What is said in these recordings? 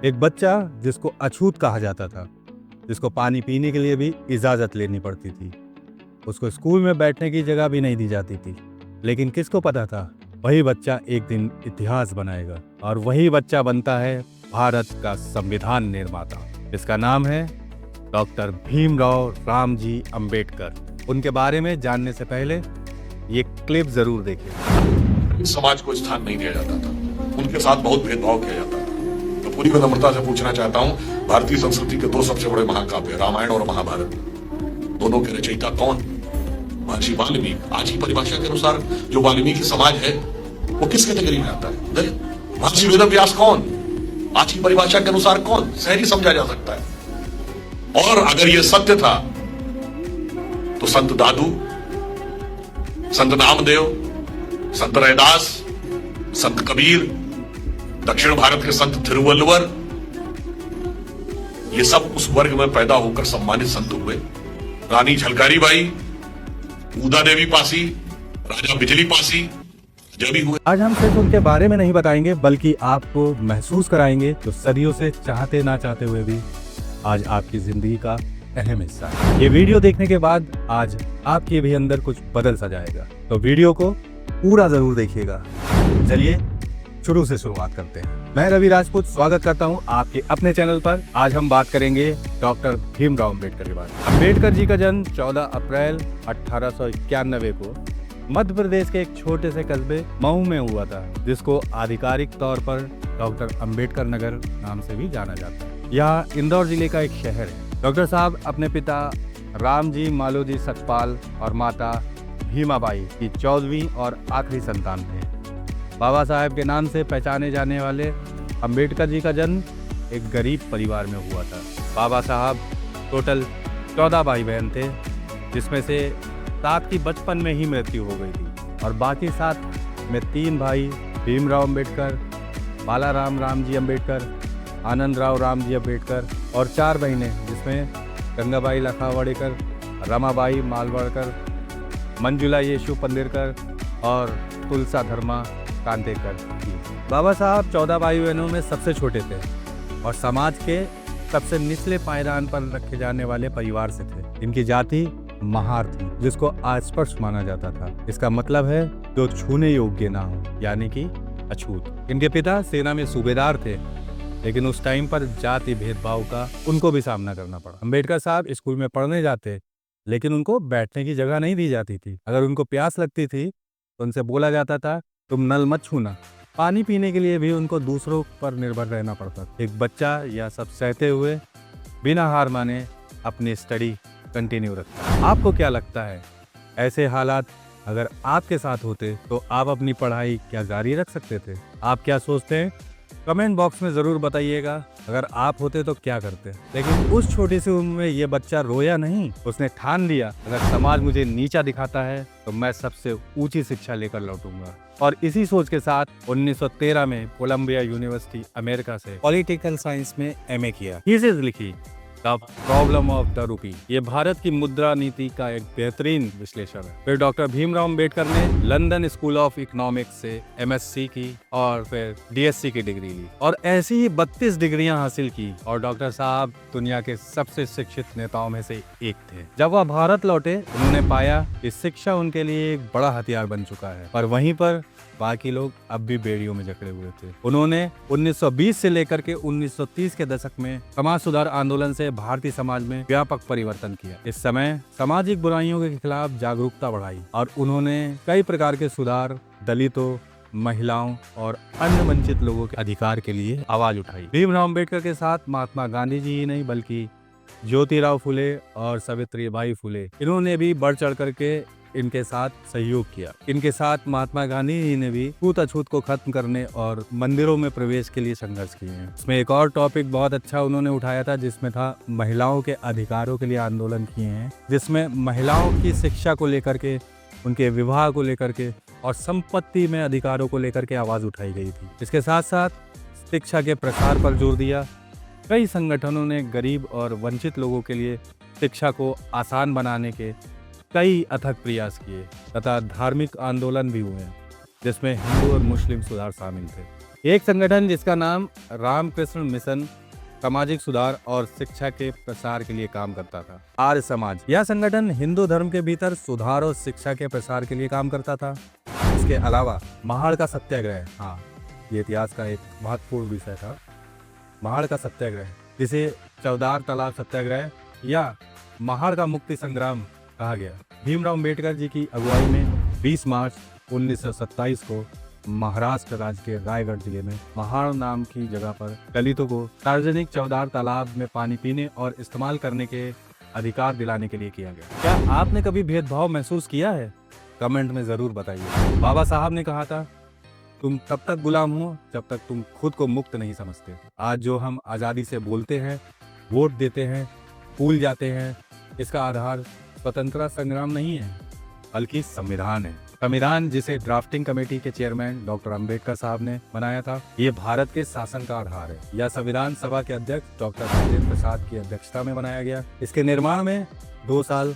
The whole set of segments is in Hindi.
एक बच्चा जिसको अछूत कहा जाता था, जिसको पानी पीने के लिए भी इजाज़त लेनी पड़ती थी, उसको स्कूल में बैठने की जगह भी नहीं दी जाती थी। लेकिन किसको पता था, वही बच्चा एक दिन इतिहास बनाएगा और वही बच्चा बनता है भारत का संविधान निर्माता। इसका नाम है डॉक्टर भीमराव रामजी अंबेडकर। उनके बारे में जानने से पहले ये क्लिप जरूर देखिए। समाज को स्थान नहीं दिया जाता था, उनके साथ बहुत भेदभाव किया जाता था। तो पूरी विनम्रता से पूछना चाहता हूँ, भारतीय संस्कृति के दो सबसे बड़े महाकाव्य रामायण और महाभारत, दोनों के रचयिता कौन? महर्षि वाल्मीकि। आज की परिभाषा के अनुसार जो वाल्मीकि समाज है वो किस कैटेगरी में आता है? दलित। महर्षि वेदव्यास कौन? आज की परिभाषा के अनुसार कौन? शहरी समझा जा सकता है। और अगर ये सत्य था तो संत दादू, संत नामदेव, संत रैदास, संत कबीर, दक्षिण भारत के संत थिरुवल्लुवर, ये सब उस वर्ग में पैदा होकर सम्मानित संत हुए। रानी झलकारी बाई, उदा देवी पासी, राजा बिजली पासी जो भी हुए। आज हम सिर्फ उनके बारे में नहीं बताएंगे, बल्कि आपको महसूस कराएंगे जो सदियों से चाहते ना चाहते हुए भी आज आपकी जिंदगी का अहम हिस्सा है। ये वीडियो देखने के बाद आज आपके भी अंदर कुछ बदल सा जाएगा, तो वीडियो को पूरा जरूर देखिएगा। चलिए शुरू से शुरुआत करते हैं। मैं रवि राजपूत स्वागत करता हूं आपके अपने चैनल पर। आज हम बात करेंगे डॉक्टर भीमराव अंबेडकर के बारे में। अंबेडकर जी का जन्म 14 अप्रैल 1891 को मध्य प्रदेश के एक छोटे से कस्बे मऊ में हुआ था, जिसको आधिकारिक तौर पर डॉक्टर अंबेडकर नगर नाम से भी जाना जाता है। यह इंदौर जिले का एक शहर है। डॉक्टर साहब अपने पिता रामजी मालोजी सतपाल और माता भीमाबाई की 14वीं और आखिरी संतान थे। बाबा साहब के नाम से पहचाने जाने वाले अंबेडकर जी का जन्म एक गरीब परिवार में हुआ था। बाबा साहब टोटल 14 भाई बहन थे, जिसमें से 7 की बचपन में ही मृत्यु हो गई थी और बाकी 7 में 3 भाई भीमराव अंबेडकर, बालाराम रामजी अंबेडकर, आनंदराव रामजी अंबेडकर और 4 बहनें, जिसमें गंगाबाई लखावड़ेकर, रमाबाई मालवड़कर, मंजुला येशु पंदेरकर और तुलसा धर्मा कांतेकर थी। बाबा साहब 14 भाई बहनों में सबसे छोटे थे और समाज के सबसे निचले पायदान पर रखे जाने वाले परिवार से थे। इनकी जाति महार थी, जिसको अस्पृश्य माना जाता था। इसका मतलब है जो छूने योग्य ना हो, यानी कि अछूत। इनके पिता सेना में सूबेदार थे, लेकिन उस टाइम पर जाति भेदभाव का उनको भी सामना करना पड़ा। अंबेडकर साहब स्कूल में पढ़ने जाते, लेकिन उनको बैठने की जगह नहीं दी जाती थी। अगर उनको प्यास लगती थी तो उनसे बोला जाता था तुम नल मत छूना। पानी पीने के लिए भी उनको दूसरों पर निर्भर रहना पड़ता। एक बच्चा यह सब सहते हुए बिना हार माने अपनी स्टडी कंटिन्यू रखता। आपको क्या लगता है, ऐसे हालात अगर आपके साथ होते तो आप अपनी पढ़ाई क्या जारी रख सकते थे? आप क्या सोचते हैं? कमेंट बॉक्स में ज़रूर बताइएगा। अगर आप होते तो क्या करते? लेकिन उस छोटी सी उम्र में ये बच्चा रोया नहीं, उसने ठान लिया अगर समाज मुझे नीचा दिखाता है तो मैं सबसे ऊंची शिक्षा लेकर लौटूंगा। और इसी सोच के साथ 1913 में कोलंबिया यूनिवर्सिटी अमेरिका से पॉलिटिकल साइंस में एमए किया। थीसिस लिखी the problem of the rupee. ये भारत की मुद्रा नीति का एक बेहतरीन विश्लेषण है। फिर डॉक्टर भीमराव अंबेडकर ने लंदन स्कूल ऑफ इकोनॉमिक्स से एमएससी की और फिर डीएससी की डिग्री ली और ऐसी ही 32 डिग्रियां हासिल की। और डॉक्टर साहब दुनिया के सबसे शिक्षित नेताओं में से एक थे। जब वह भारत लौटे, उन्होंने पाया कि शिक्षा उनके लिए एक बड़ा हथियार बन चुका है, पर वहीं पर बाकी लोग अब भी बेड़ियों में जकड़े हुए थे। उन्होंने 1920 से लेकर के 1930 के दशक में समाज सुधार आंदोलन से भारतीय समाज में व्यापक परिवर्तन किया। इस समय सामाजिक बुराइयों के खिलाफ जागरूकता बढ़ाई और उन्होंने कई प्रकार के सुधार दलितों, महिलाओं और अन्य वंचित लोगों के अधिकार के लिए आवाज उठाई। भीमराव अंबेडकर के साथ महात्मा गांधी जी ही नहीं, बल्कि ज्योतिराव फुले और सावित्रीबाई फुले, इन्होंने भी बढ़ चढ़ करके इनके साथ सहयोग किया। इनके साथ महात्मा गांधी जी ने भी छूत अछूत को खत्म करने और मंदिरों में प्रवेश के लिए संघर्ष किए हैं। इसमें एक और टॉपिक बहुत अच्छा उन्होंने उठाया था, जिसमें था महिलाओं के अधिकारों के लिए आंदोलन किए हैं, जिसमें महिलाओं की शिक्षा को लेकर के, उनके विवाह को लेकर के और संपत्ति में अधिकारों को लेकर के आवाज उठाई गई थी। इसके साथ साथ शिक्षा के प्रसार पर जोर दिया। कई संगठनों ने गरीब और वंचित लोगों के लिए शिक्षा को आसान बनाने के कई अथक प्रयास किए तथा धार्मिक आंदोलन भी हुए, जिसमें हिंदू और मुस्लिम सुधार शामिल थे। एक संगठन जिसका नाम रामकृष्ण मिशन सामाजिक सुधार और शिक्षा के प्रसार के लिए काम करता था। आर्य समाज, यह संगठन हिंदू धर्म के भीतर सुधार और शिक्षा के प्रसार के लिए काम करता था। इसके अलावा महाड़ का सत्याग्रह, हाँ ये इतिहास का एक महत्वपूर्ण विषय था। महाड़ का सत्याग्रह, जिसे चौदार तालाब सत्याग्रह या महाड़ का मुक्ति संग्राम कहा गया, भीमराव अम्बेडकर जी की अगुवाई में 20 मार्च 1927 को महाराष्ट्र राज्य के रायगढ़ जिले में महाड़ नाम की जगह पर दलितों को सार्वजनिक चौदार तालाब में पानी पीने और इस्तेमाल करने के अधिकार दिलाने के लिए किया गया। क्या आपने कभी भेदभाव महसूस किया है? कमेंट में जरूर बताइए। बाबा साहब ने कहा था, तुम तब तक गुलाम हो जब तक तुम खुद को मुक्त नहीं समझते। आज जो हम आज़ादी से बोलते हैं, वोट देते हैं, भूल जाते हैं, इसका आधार स्वतंत्रता संग्राम नहीं है बल्कि संविधान है। संविधान जिसे ड्राफ्टिंग कमेटी के चेयरमैन डॉक्टर अंबेडकर साहब ने बनाया था, ये भारत के शासन का आधार है। यह संविधान सभा के अध्यक्ष डॉक्टर राजेंद्र प्रसाद की अध्यक्षता में बनाया गया। इसके निर्माण में 2 साल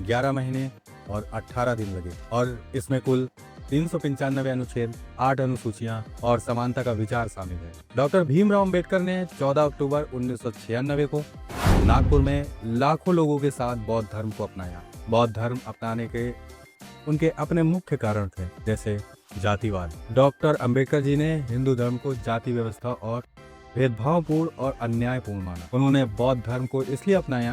11 महीने और 18 दिन लगे और इसमें कुल 395 अनुच्छेद, 8 अनुसूचियां और समानता का विचार शामिल है। डॉक्टर भीमराव अम्बेडकर ने 14 अक्टूबर 1996 को नागपुर में लाखों लोगों के साथ बौद्ध धर्म को अपनाया। बौद्ध धर्म अपनाने के उनके अपने मुख्य कारण थे, जैसे जातिवाद। डॉक्टर अंबेडकर जी ने हिंदू धर्म को जाति व्यवस्था और भेदभावपूर्ण और अन्यायपूर्ण माना। उन्होंने बौद्ध धर्म को इसलिए अपनाया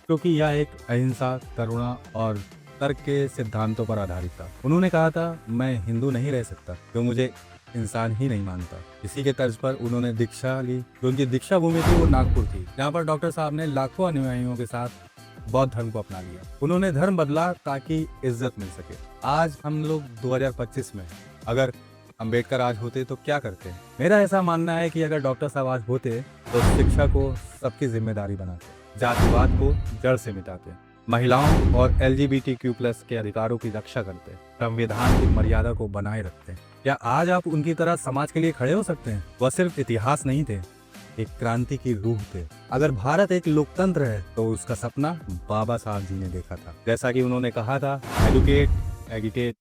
क्योंकि यह एक अहिंसा, करुणा और तर्क के सिद्धांतों पर आधारित था। उन्होंने कहा था, मैं हिंदू नहीं रह सकता जो मुझे इंसान ही नहीं मानता। इसी के तर्ज पर उन्होंने दीक्षा ली। जो उनकी दीक्षा भूमि थी वो नागपुर थी, जहाँ पर डॉक्टर साहब ने लाखों अनुयायियों के साथ बौद्ध धर्म को अपना लिया। उन्होंने धर्म बदला ताकि इज्जत मिल सके। आज हम लोग 2025 में, अगर अंबेडकर आज होते तो क्या करते? मेरा ऐसा मानना है कि अगर डॉक्टर साहब आज होते तो शिक्षा को सबकी जिम्मेदारी बनाते, जातिवाद को जड़ से मिटाते, महिलाओं और LGBTQ+ के अधिकारों की रक्षा करते, संविधान की मर्यादा को बनाए रखते। क्या आज आप उनकी तरह समाज के लिए खड़े हो सकते हैं? वह सिर्फ इतिहास नहीं थे, एक क्रांति की रूह थे। अगर भारत एक लोकतंत्र है तो उसका सपना बाबा साहब जी ने देखा था। जैसा कि उन्होंने कहा था, एडुकेट, एगिटेट,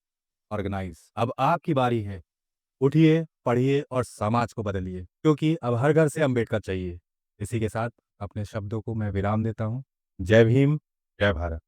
ऑर्गेनाइज। अब आपकी बारी है, उठिए, पढ़िए और समाज को बदलिए, क्योंकि अब हर घर से अंबेडकर चाहिए। इसी के साथ अपने शब्दों को मैं विराम देता हूँ। जय भीम, जय भारत।